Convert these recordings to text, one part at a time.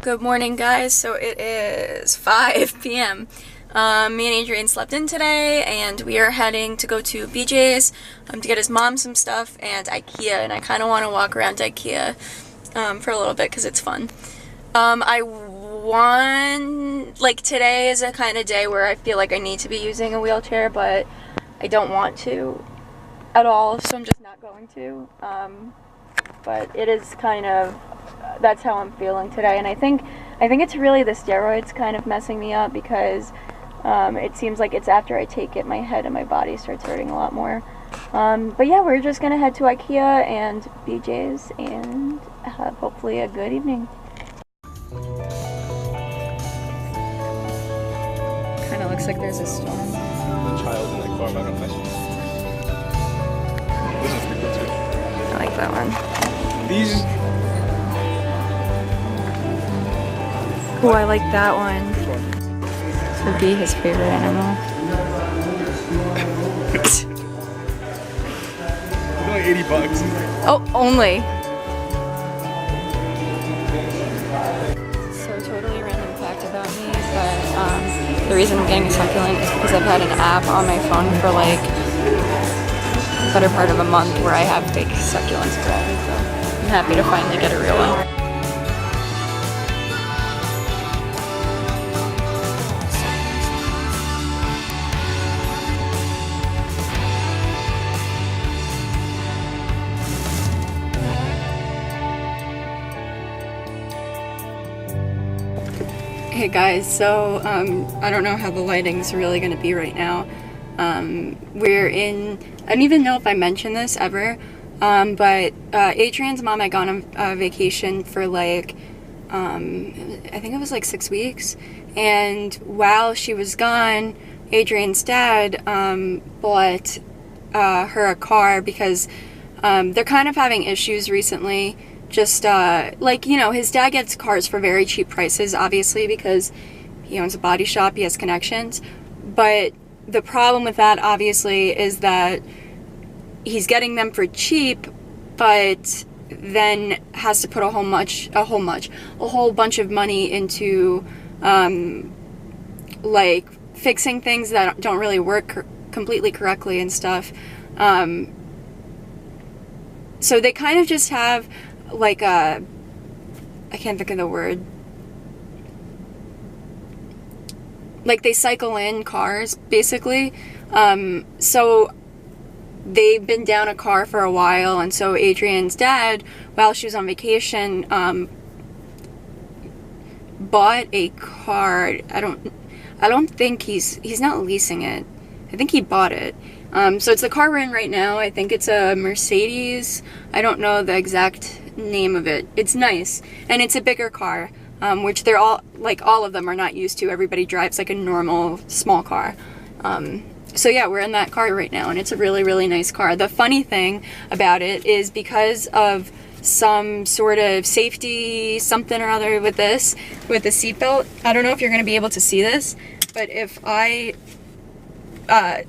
Good morning, guys. So it is 5 p.m. Me and Adrian slept in today, and we are heading to go to BJ's to get his mom some stuff and IKEA, and I kind of want to walk around IKEA for a little bit because it's fun. Today is a kind of day where I feel like I need to be using a wheelchair, but I don't want to at all, so I'm just not going to. But it is kind of, that's how I'm feeling today, and I think it's really the steroids kind of messing me up because it seems like it's after I take it, my head and my body starts hurting a lot more. But yeah, we're just gonna head to IKEA and BJ's and have hopefully a good evening. Kind of looks like there's a storm. The child in that car, I'm not gonna mess with. This is pretty cool too. I like that one. These. Oh, I like that one. This would be his favorite animal. It's only $80. Oh, only. So totally random fact about me, but the reason I'm getting a succulent is because I've had an app on my phone for like the better part of a month where I have fake succulents growing, so I'm happy to finally get a real one. Hey guys, so I don't know how the lighting's really going to be right now. We're in, I don't even know if I mentioned this ever, but Adrian's mom had gone on vacation for like, I think it was like 6 weeks, and while she was gone, Adrian's dad bought her a car because they're kind of having issues recently. Just his dad gets cars for very cheap prices, obviously, because he owns a body shop, he has connections. But the problem with that, obviously, is that he's getting them for cheap, but then has to put a whole bunch of money into fixing things that don't really work completely correctly and stuff. So they kind of just have I can't think of the word. Like they cycle in cars, basically. So they've been down a car for a while, and so Adrian's dad, while she was on vacation, bought a car. I don't think he's not leasing it. I think he bought it. So it's the car we're in right now. I think it's a Mercedes. I don't know the exact name of it. It's nice, and it's a bigger car, which they're all of them are not used to. Everybody drives like a normal small car. So yeah, we're in that car right now, and it's a really, really nice car. The funny thing about it is because of some sort of safety something or other with the seatbelt, I don't know if you're going to be able to see this, but if I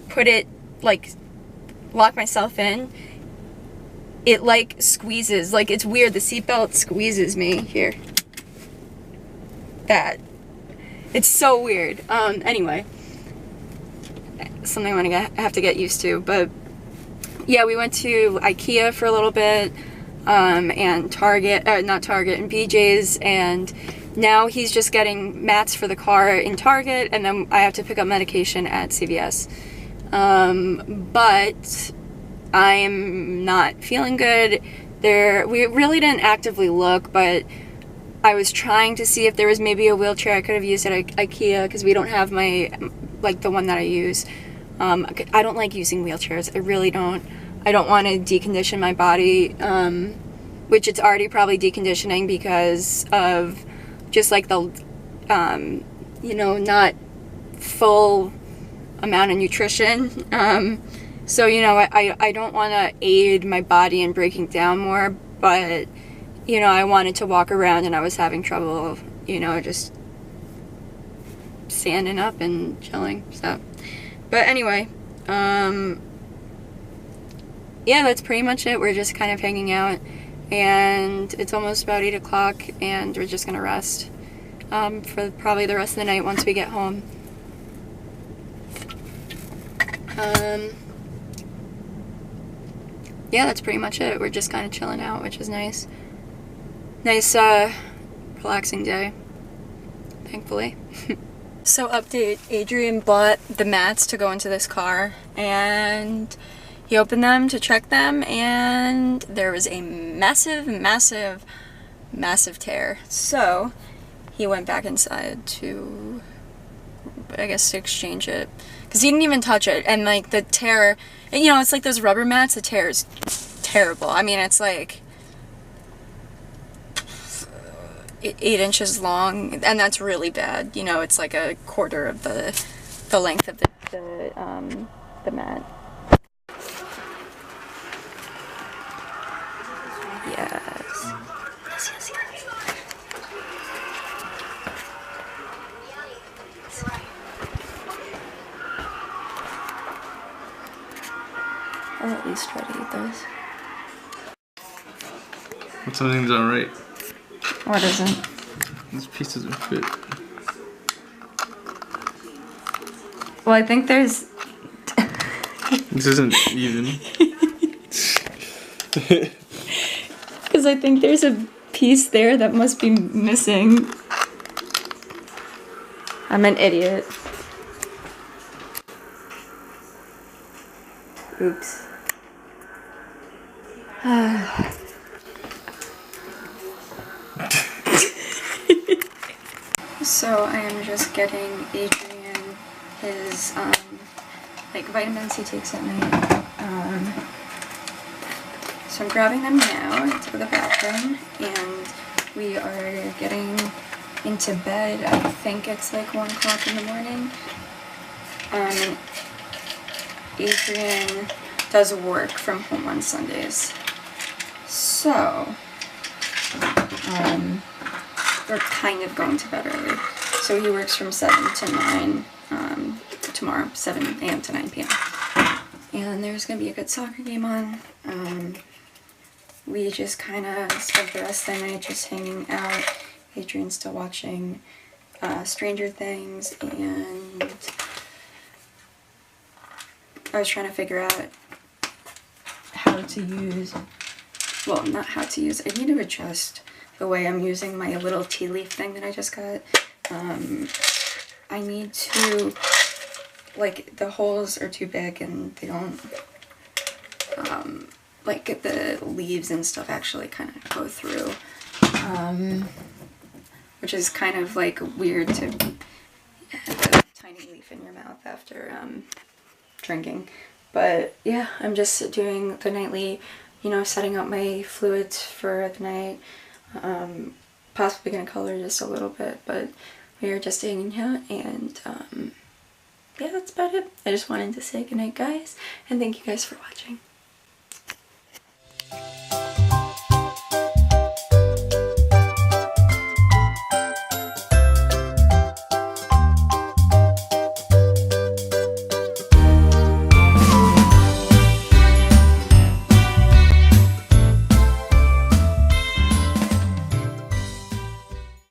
put it, lock myself in, it squeezes, it's weird, the seatbelt squeezes me here. It's so weird. Anyway, something I'm gonna have to get used to. But yeah, we went to IKEA for a little bit, and Target, not Target, and BJ's, and now he's just getting mats for the car in Target, and then I have to pick up medication at CVS. But I'm not feeling good. We really didn't actively look, but I was trying to see if there was maybe a wheelchair I could have used at IKEA, because we don't have the one that I use. I don't like using wheelchairs. I really don't. I don't want to decondition my body, which it's already probably deconditioning because of just the, not full amount of nutrition. So, I don't want to aid my body in breaking down more, but, I wanted to walk around, and I was having trouble, just standing up and chilling, so. But anyway, yeah, that's pretty much it. We're just kind of hanging out, and it's almost about 8 o'clock, and we're just gonna rest. for probably the rest of the night once we get home. Yeah, that's pretty much it. We're just kind of chilling out, which is nice. Nice, relaxing day, thankfully. So update, Adrian bought the mats to go into this car, and he opened them to check them, and there was a massive, massive, massive tear. So he went back inside to, I guess, to exchange it, because he didn't even touch it. And like the tear, you know, it's like those rubber mats, the tear is terrible. I mean, it's like 8 inches long, and that's really bad. You know, it's like a quarter of the length of the mat. Yes. Yes. I'll at least try to eat those. What's something done right? What isn't? This piece doesn't fit. Well, I think there's... This isn't even. Because I think there's a piece there that must be missing. I'm an idiot. Oops. So I am just getting Adrian his like vitamins he takes at night. So I'm grabbing them now to the bathroom, and we are getting into bed. I think it's like 1 o'clock in the morning. Adrian does work from home on Sundays, so we're kind of going to bed early. So he works from 7 to 9 tomorrow, 7 a.m. to 9 p.m. And there's going to be a good soccer game on. We just kind of spent the rest of the night just hanging out. Adrian's still watching Stranger Things, and I was trying to figure out how to use, well, not how to use, I need to adjust the way I'm using my little tea leaf thing that I just got. I need to, like, the holes are too big and they don't, like, the leaves and stuff actually kind of go through, which is kind of, like, weird to have a tiny leaf in your mouth after, drinking. But, yeah, I'm just doing the nightly, you know, setting up my fluids for the night, possibly gonna color just a little bit, but we are just hanging out, and, yeah, that's about it. I just wanted to say goodnight, guys, and thank you guys for watching.